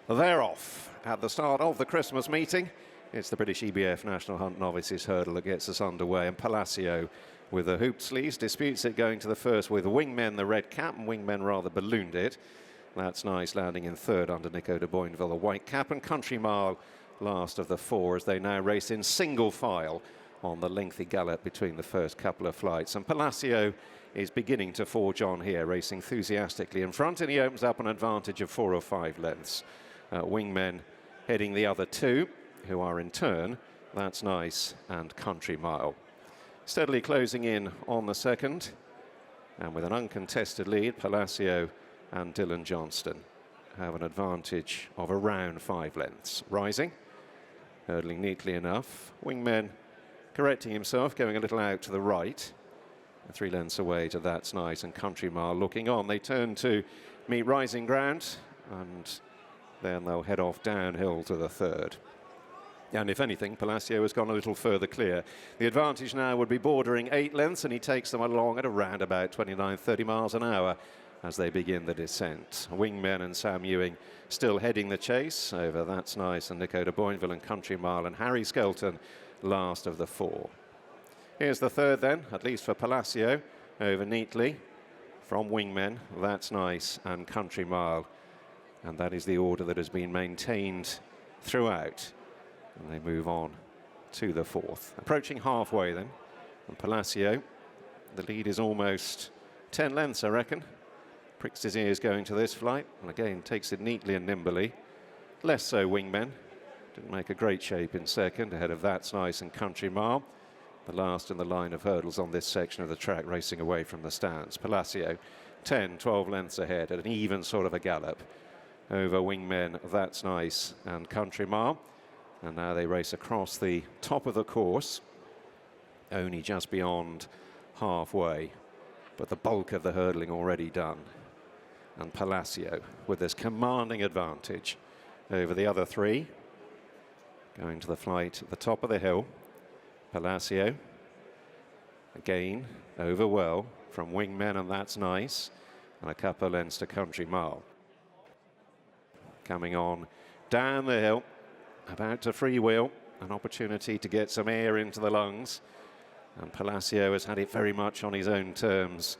They're off at the start of the Christmas meeting. It's the British EBF National Hunt Novices Hurdle that gets us underway, and Palacio with the hooped sleeves disputes it going to the first with Wingmen, the red cap, and Wingmen rather ballooned it. That's nice, landing in third under Nicky de Boinville, the white cap, and Country Mile last of the four as they now race in single file on the lengthy gallop between the first couple of flights. And Palacio is beginning to forge on here, racing enthusiastically in front, and he opens up an advantage of 4 or 5 lengths. Wingmen heading the other two, who are in turn That's Nice and Country Mile. Steadily closing in on the second, and with an uncontested lead, Palacio and Dylan Johnston have an advantage of around 5 lengths. Rising, hurdling neatly enough. Wingmen correcting himself, going a little out to the right. 3 lengths away to That's Nice and Country Mile looking on. They turn to meet rising ground, and then they'll head off downhill to the third. And if anything, Palacio has gone a little further clear. The advantage now would be bordering 8 lengths, and he takes them along at around about 29-30 miles an hour as they begin the descent. Wingmen and Sam Ewing still heading the chase over That's Nice and Nicky de Boinville and Country Mile, and Harry Skelton last of the 4. Here's the third then, at least for Palacio, over neatly from Wingmen, That's Nice and Country Mile. And that is the order that has been maintained throughout. And they move on to the 4th. Approaching halfway then, and Palacio, the lead is almost 10 lengths, I reckon. Pricks his ears going to this flight, and again takes it neatly and nimbly. Less so Wingmen. Didn't make a great shape in second, ahead of That's Nice and Country Mile. The last in the line of hurdles on this section of the track, racing away from the stands. Palacio 10, 12 lengths ahead at an even sort of a gallop over Wingmen, That's Nice and Country Mile. And now they race across the top of the course, only just beyond halfway, but the bulk of the hurdling already done. And Palacio with this commanding advantage over the other 3, going to the flight at the top of the hill. Palacio again over well from Wingmen and That's Nice, and a couple of lengths to Country Mile. Coming on down the hill, about to freewheel, an opportunity to get some air into the lungs, and Palacio has had it very much on his own terms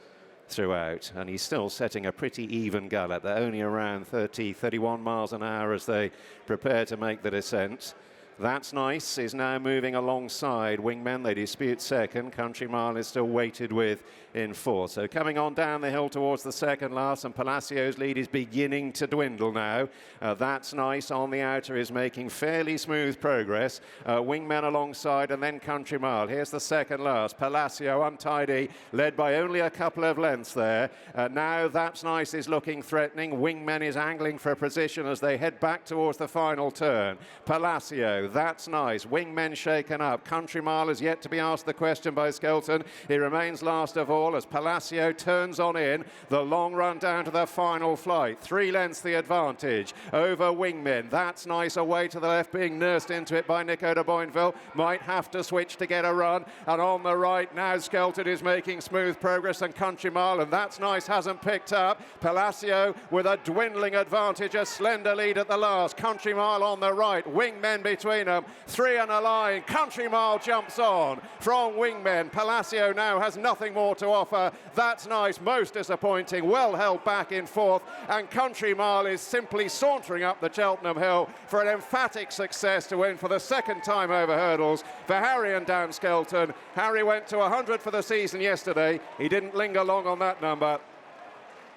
throughout, and he's still setting a pretty even gallop. They're only around 30, 31 miles an hour as they prepare to make the descent. That's Nice is now moving alongside Wingmen. They dispute second. Country Mile is still weighted with in 4th. So coming on down the hill towards the second last, and Palacio's lead is beginning to dwindle now. That's Nice on the outer is making fairly smooth progress. Wingmen alongside, and then Country Mile. Here's the second last. Palacio untidy, led by only a couple of lengths there. Now That's Nice is looking threatening. Wingmen is angling for a position as they head back towards the final turn. Palacio, That's Nice. Wingmen shaken up. Country Mile is yet to be asked the question by Skelton. He remains last of all as Palacio turns on in. The long run down to the final flight. 3 lengths the advantage over Wingmen. That's Nice away to the left, being nursed into it by Nicky de Boinville. Might have to switch to get a run. And on the right now, Skelton is making smooth progress, and Country Mile, and That's Nice hasn't picked up. Palacio with a dwindling advantage, a slender lead at the last. Country Mile on the right. Wingmen between them, 3 and a line. Country Mile jumps on from Wingmen. Palacio now has nothing more to offer. That's Nice, most disappointing, well held back in 4th, and Country Mile is simply sauntering up the Cheltenham Hill for an emphatic success to win for the 2nd time over hurdles for Harry and Dan Skelton. Harry went to 100 for the season yesterday. He didn't linger long on that number.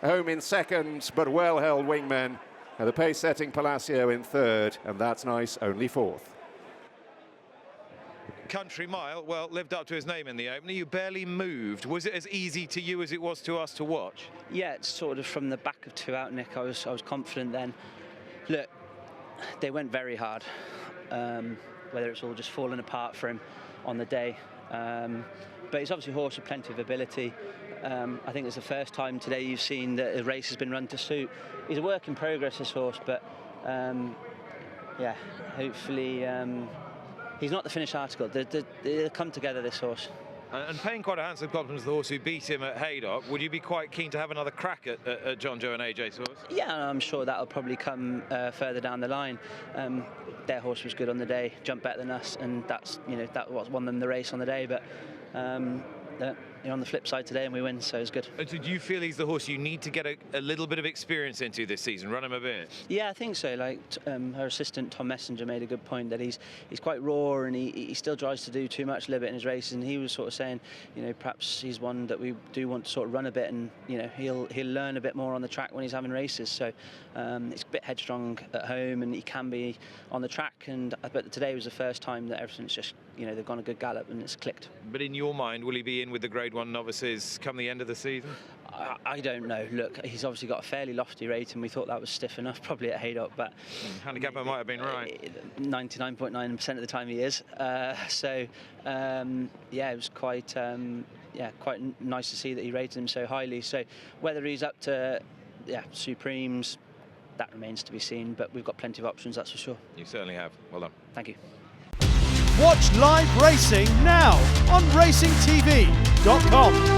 Home in 2nd, but well held Wingmen. The pace-setting Palacio in 3rd, and That's Nice only 4th. Country Mile, well, lived up to his name in the opener. You barely moved. Was it as easy to you as it was to us to watch? Yeah, it's sort of from the back of 2 out, Nick. I was confident then. Look, they went very hard. Whether it's all just falling apart for him on the day. But he's obviously a horse with plenty of ability. I think it's the first time today you've seen that a race has been run to suit. He's a work in progress, this horse, but yeah, hopefully he's not the finished article. They'll come together, this horse. And paying quite a handsome compliment to the horse who beat him at Haydock, would you be quite keen to have another crack at Jonjo and AJ's horse? Yeah, I'm sure that'll probably come further down the line. Their horse was good on the day, jumped better than us, and that's, you know, that what won them the race on the day. But you're on the flip side today and we win, so it's good. And so do you feel he's the horse you need to get a little bit of experience into this season, run him a bit? Yeah, I think so. Like her assistant Tom Messenger made a good point that he's quite raw and he still tries to do too much a little bit in his races, and he was sort of saying, you know, perhaps he's one that we do want to sort of run a bit, and you know, he'll learn a bit more on the track when he's having races. So it's a bit headstrong at home and he can be on the track, and but today was the first time that everything's just, you know, they've gone a good gallop and it's clicked. But in your mind, will he be in with the Grade 1 novices come the end of the season? I don't know. Look, he's obviously got a fairly lofty rating. We thought that was stiff enough probably at Haydock, but handicapper might have been right. 99.9% of the time he is. Yeah, it was quite quite nice to see that he rated him so highly. So whether he's up to Supremes, that remains to be seen, but we've got plenty of options, that's for sure. You certainly have. Well done. Thank you. Watch live racing now on racingtv.com.